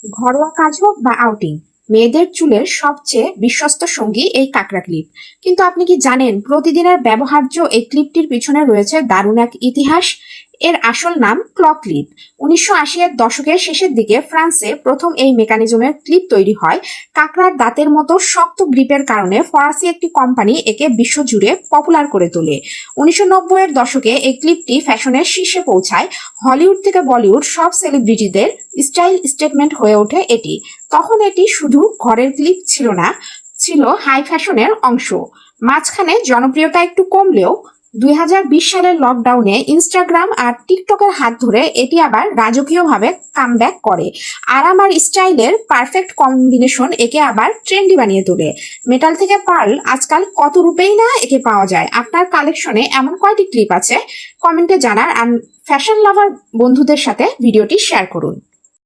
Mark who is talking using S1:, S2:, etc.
S1: ঘরোয়া কাজ হোক বা আউটিং, মেয়েদের চুলের সবচেয়ে বিশ্বস্ত সঙ্গী এই কাঁকড়া ক্লিপ। কিন্তু আপনি কি জানেন প্রতিদিনের ব্যবহার্য এই ক্লিপটির পিছনে রয়েছে দারুণ এক ইতিহাস। এর আসল নাম ক্ল ক্লিপ। 1980-এর দশকের শেষের দিকে ফ্রান্সে প্রথম এই মেকানিজমের ক্লিপ তৈরি হয়। কাঁকড়ার দাঁতের মতো শক্ত গ্রিপের কারণে ফরাসি একটি কোম্পানি একে বিশ্বজুড়ে পপুলার করে তোলে। 1990-এর দশকে এই ক্লিপটি ফ্যাশনের শীর্ষে পৌঁছায়। হলিউড থেকে বলিউড সব সেলিব্রিটিদের স্টাইল স্টেটমেন্ট হয়ে ওঠে এটি। তখন এটি শুধু ঘরের ক্লিপ ছিল না, ছিল হাই ফ্যাশনের অংশ। মাঝখানে জনপ্রিয়তা একটু কমলেও 2020 সালের লকডাউনে ইনস্টাগ্রাম আর টিকটকের হাত ধরে এটি আবার রাজকীয়ভাবে কামব্যাক করে। আরাম আর স্টাইলের পারফেক্ট কম্বিনেশন একে আবার ট্রেন্ডি বানিয়ে তোলে। মেটাল থেকে পার্ল আজকাল কত রূপেই না একে পাওয়া যায়। আপনার কালেকশনে এমন কয়টি ক্লিপ আছে? কমেন্টে জানান আর ফ্যাশন লাভার বন্ধুদের সাথে ভিডিওটি শেয়ার করুন।